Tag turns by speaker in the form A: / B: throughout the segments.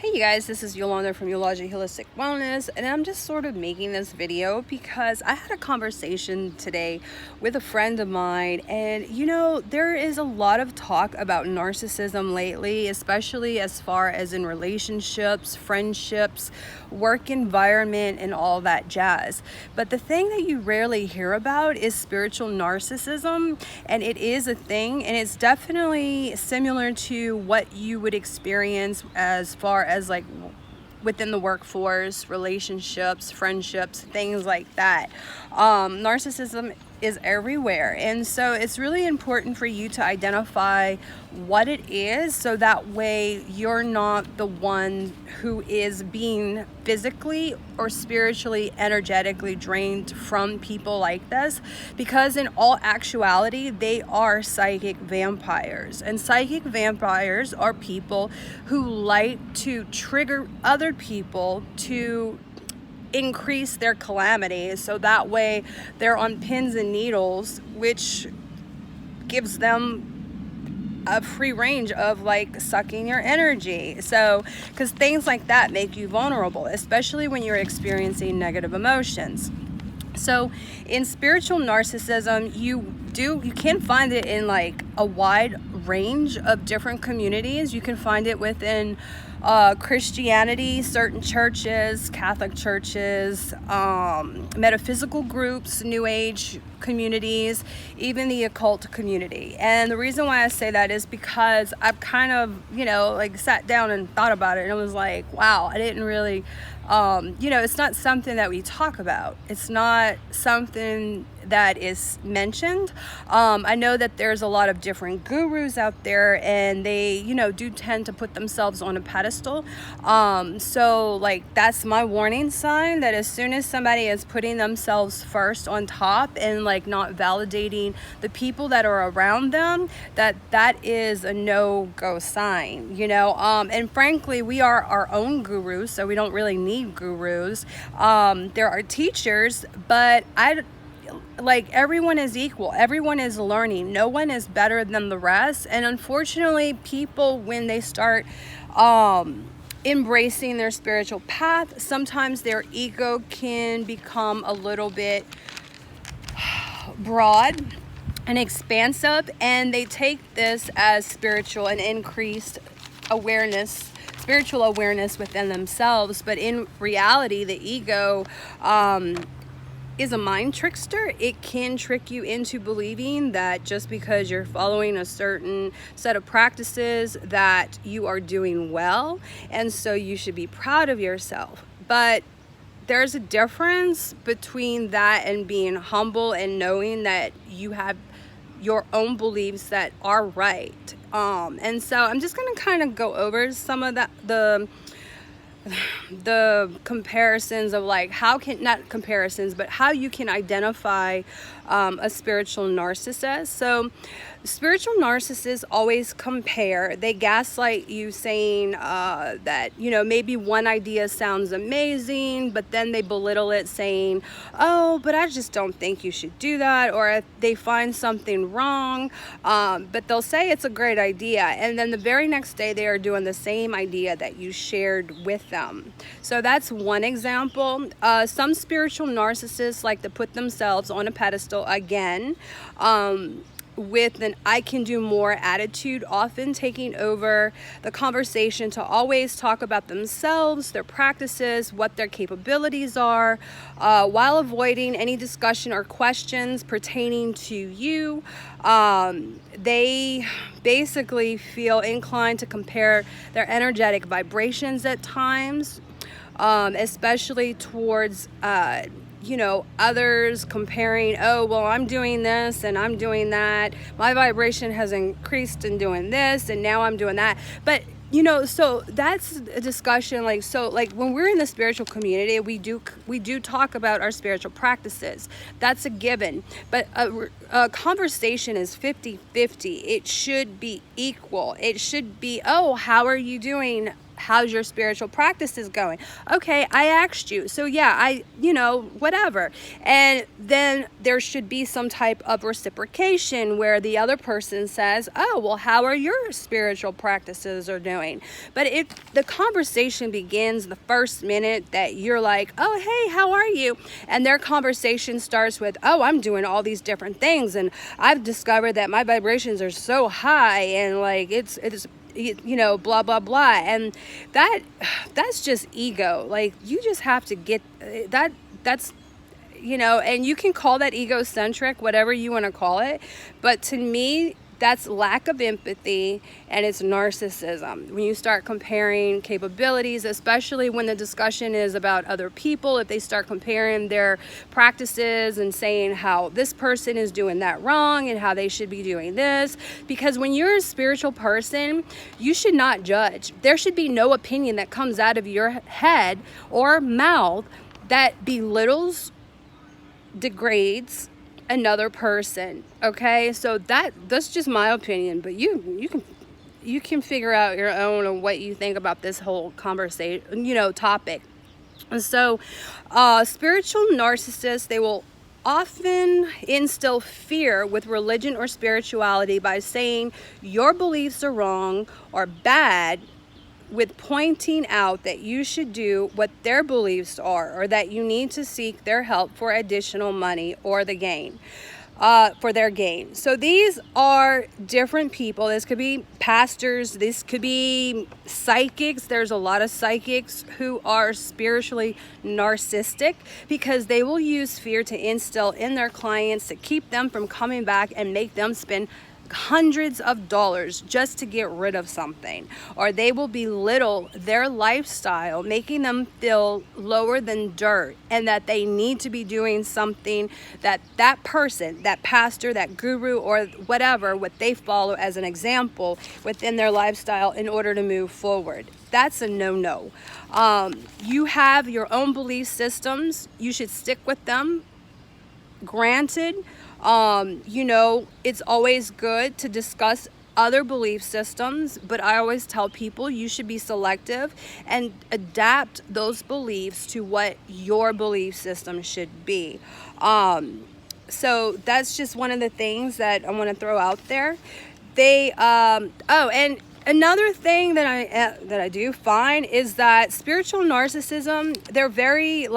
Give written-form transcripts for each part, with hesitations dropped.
A: Hey you guys, this is Yolanda from Yology Holistic Wellness, and I'm just sort of making this video because I had a conversation today with a friend of mine, and there is a lot of talk about narcissism lately, especially as far as in relationships, friendships, work environment, and all that jazz. But the thing that you rarely hear about is spiritual narcissism, and it is a thing, and it's definitely similar to what you would experience as far as like within the workforce, relationships, friendships, things like that. Narcissism is everywhere, and so it's really important for you to identify what it is, so that way you're not the one who is being physically or spiritually, energetically drained from people like this, because in all actuality they are psychic vampires, and psychic vampires are people who like to trigger other people to increase their calamity, so that way they're on pins and needles, which gives them a free range of like sucking your energy. So because things like that make you vulnerable, especially when you're experiencing negative emotions. So in spiritual narcissism, you can find it in like a wide range of different communities. You can find it within Christianity, certain churches, Catholic churches, metaphysical groups, New Age communities, even the occult community. And the reason why I say that is because I've kind of, like sat down and thought about it, and it was like, wow, I didn't really, it's not something that we talk about. It's not something that is mentioned. I know that there's a lot of different gurus out there, and they, do tend to put themselves on a pedestal. So like that's my warning sign, that as soon as somebody is putting themselves first on top and like not validating the people that are around them, that is a no-go sign, and frankly, we are our own gurus, so we don't really need gurus. There are teachers, but everyone is equal. Everyone is learning. No one is better than the rest. And unfortunately, people, when they start embracing their spiritual path, sometimes their ego can become a little bit broad and expansive, and they take this as spiritual and increased awareness, spiritual awareness within themselves. But in reality, the ego is a mind trickster. It can trick you into believing that just because you're following a certain set of practices that you are doing well, and so you should be proud of yourself. But there's a difference between that and being humble and knowing that you have your own beliefs that are right. And so I'm just going to kind of go over some of that, the comparisons of like how you can identify a spiritual narcissist. So spiritual narcissists always compare. They gaslight you, saying that maybe one idea sounds amazing, but then they belittle it, saying, oh, but I just don't think you should do that. Or if they find something wrong, but they'll say it's a great idea, and then the very next day they are doing the same idea that you shared with them. So that's one example. Some spiritual narcissists like to put themselves on a pedestal again, with an I can do more attitude, often taking over the conversation to always talk about themselves, their practices, what their capabilities are, while avoiding any discussion or questions pertaining to you. They basically feel inclined to compare their energetic vibrations at times, especially towards others, comparing, oh, well, I'm doing this and I'm doing that. My vibration has increased in doing this, and now I'm doing that. But so that's a discussion. Like when we're in the spiritual community, we do talk about our spiritual practices. That's a given. But a conversation is 50-50. It should be equal. It should be, oh, how are you doing? how's your spiritual practices going? Okay, I asked you. So yeah, whatever. And then there should be some type of reciprocation where the other person says, oh, well, how are your spiritual practices are doing? But if the conversation begins the first minute that you're like, oh, hey, how are you? And their conversation starts with, oh, I'm doing all these different things, and I've discovered that my vibrations are so high, and like it's blah blah blah, and that's just ego. Like, you just have to get that's and you can call that egocentric, whatever you want to call it, but to me, that's lack of empathy, and it's narcissism. When you start comparing capabilities, especially when the discussion is about other people, if they start comparing their practices and saying how this person is doing that wrong and how they should be doing this, because when you're a spiritual person, you should not judge. There should be no opinion that comes out of your head or mouth that belittles, degrades another person. Okay, so that's just my opinion, but you can figure out your own on what you think about this whole conversation, topic. And so spiritual narcissists, they will often instill fear with religion or spirituality by saying your beliefs are wrong or bad, with pointing out that you should do what their beliefs are, or that you need to seek their help for additional money or the gain, for their gain. So these are different people. This could be pastors. This could be psychics. There's a lot of psychics who are spiritually narcissistic because they will use fear to instill in their clients to keep them from coming back and make them spend hundreds of dollars just to get rid of something. Or they will belittle their lifestyle, making them feel lower than dirt, and that they need to be doing something that person, that pastor, that guru, or whatever, what they follow as an example within their lifestyle in order to move forward. That's a no-no. You have your own belief systems. You should stick with them. Granted, it's always good to discuss other belief systems, but I always tell people you should be selective and adapt those beliefs to what your belief system should be. So that's just one of the things that I want to throw out there. And another thing that I do find is that spiritual narcissism, they're very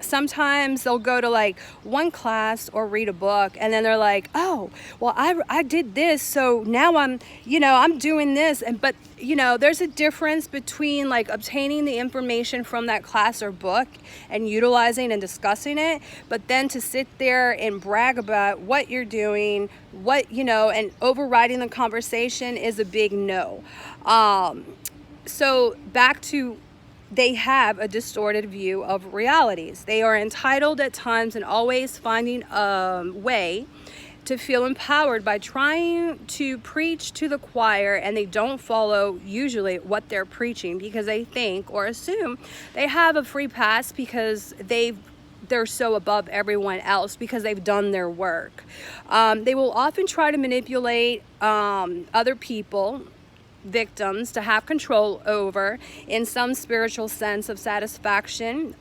A: sometimes they'll go to like one class or read a book, and then they're like, oh, well, I did this, so now I'm doing this. But there's a difference between like obtaining the information from that class or book and utilizing and discussing it, but then to sit there and brag about what you're doing, and overriding the conversation is a big no. So back to, they have a distorted view of realities. They are entitled at times and always finding a way to feel empowered by trying to preach to the choir, and they don't follow usually what they're preaching because they think or assume they have a free pass because they're so above everyone else because they've done their work. They will often try to manipulate other people, victims, to have control over in some spiritual sense of satisfaction.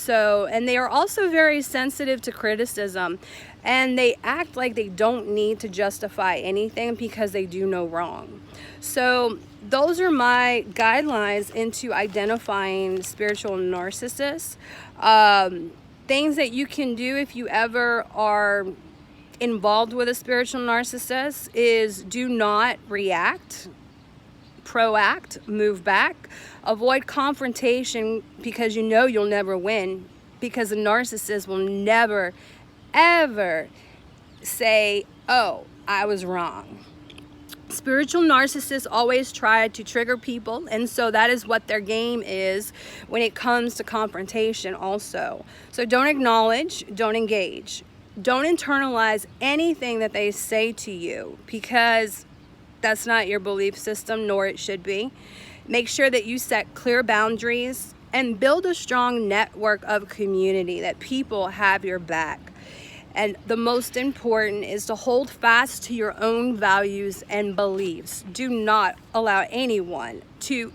A: And they are also very sensitive to criticism, and they act like they don't need to justify anything because they do no wrong. So those are my guidelines into identifying spiritual narcissists. Things that you can do if you ever are involved with a spiritual narcissist is do not react, proact, move back, avoid confrontation because you'll never win, because a narcissist will never, ever say, oh, I was wrong. Spiritual narcissists always try to trigger people, and so that is what their game is when it comes to confrontation also. So don't acknowledge, don't engage. Don't internalize anything that they say to you because that's not your belief system, nor it should be. Make sure that you set clear boundaries and build a strong network of community, that people have your back. And the most important is to hold fast to your own values and beliefs. Do not allow anyone to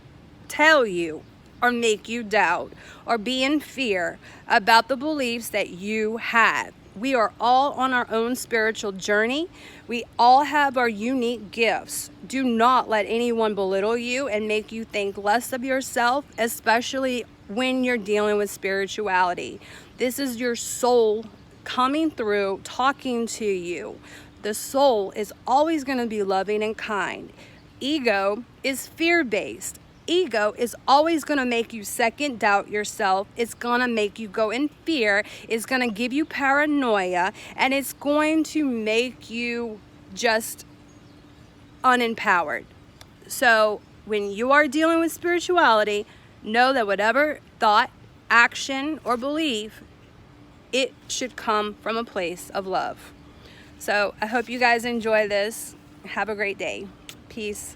A: tell you or make you doubt or be in fear about the beliefs that you have. We are all on our own spiritual journey. We all have our unique gifts. Do not let anyone belittle you and make you think less of yourself, especially when you're dealing with spirituality. This is your soul coming through, talking to you. The soul is always going to be loving and kind. Ego is fear-based. Ego is always going to make you second doubt yourself. It's going to make you go in fear. It's going to give you paranoia, and it's going to make you just unempowered. So when you are dealing with spirituality, know that whatever thought, action, or belief, it should come from a place of love. So I hope you guys enjoy this. Have a great day. Peace.